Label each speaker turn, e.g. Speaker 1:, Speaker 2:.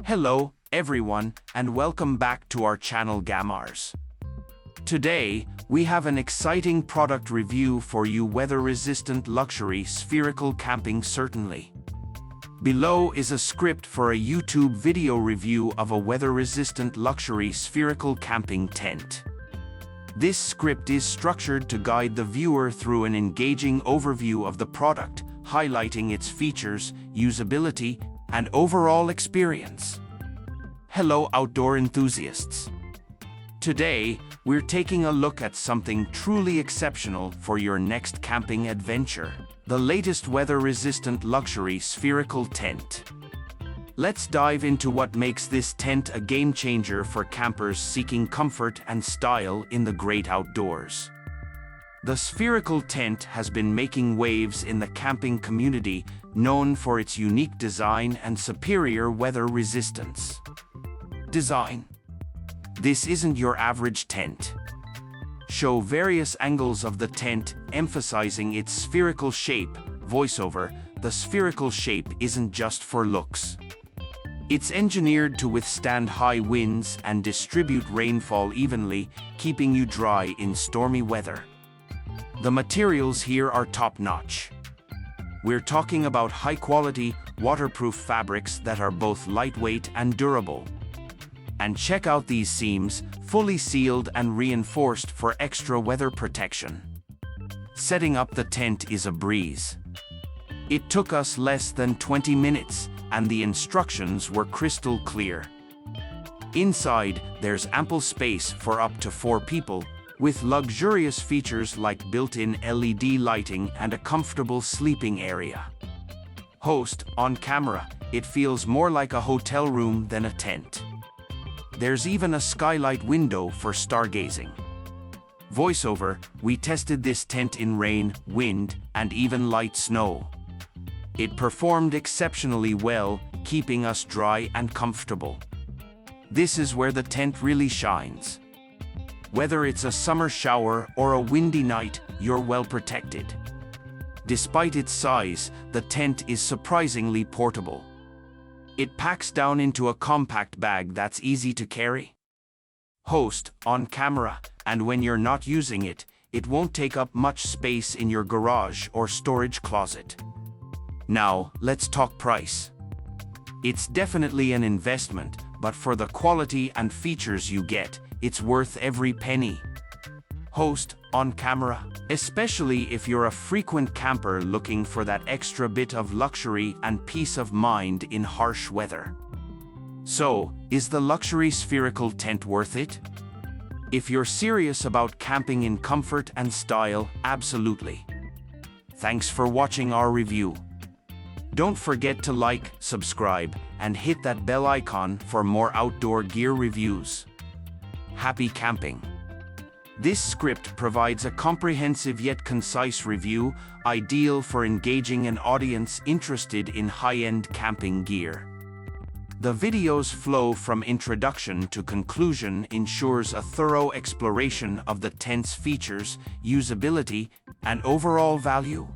Speaker 1: Hello, everyone, and welcome back to our channel GAMAARZ. Today, we have an exciting product review for you: weather-resistant luxury spherical camping certainly. Below is a script for a YouTube video review of a weather-resistant luxury spherical camping tent. This script is structured to guide the viewer through an engaging overview of the product, highlighting its features, usability, and overall experience. Hello, outdoor enthusiasts. Today, we're taking a look at something truly exceptional for your next camping adventure: the latest weather-resistant luxury spherical tent. Let's dive into what makes this tent a game-changer for campers seeking comfort and style in the great outdoors. The spherical tent has been making waves in the camping community, known for its unique design and superior weather resistance. Design. This isn't your average tent. Show various angles of the tent, emphasizing its spherical shape. Voiceover: the spherical shape isn't just for looks. It's engineered to withstand high winds and distribute rainfall evenly, keeping you dry in stormy weather. The materials here are top-notch. We're talking about high-quality, waterproof fabrics that are both lightweight and durable. And check out these seams, fully sealed and reinforced for extra weather protection. Setting up the tent is a breeze. It took us less than 20 minutes, and the instructions were crystal clear. Inside, there's ample space for up to 4 people, with luxurious features like built-in LED lighting and a comfortable sleeping area. Host: on camera, it feels more like a hotel room than a tent. There's even a skylight window for stargazing. Voiceover: we tested this tent in rain, wind, and even light snow. It performed exceptionally well, keeping us dry and comfortable. This is where the tent really shines. Whether it's a summer shower or a windy night, you're well protected. Despite its size, the tent is surprisingly portable. It packs down into a compact bag that's easy to carry. Host: on camera, and when you're not using it, it won't take up much space in your garage or storage closet. Now, let's talk price. It's definitely an investment, but for the quality and features you get, it's worth every penny. Host: on camera, especially if you're a frequent camper looking for that extra bit of luxury and peace of mind in harsh weather. So, is the luxury spherical tent worth it? If you're serious about camping in comfort and style, absolutely. Thanks for watching our review. Don't forget to like, subscribe, and hit that bell icon for more outdoor gear reviews. Happy camping! This script provides a comprehensive yet concise review, ideal for engaging an audience interested in high-end camping gear. The video's flow from introduction to conclusion ensures a thorough exploration of the tent's features, usability, and overall value.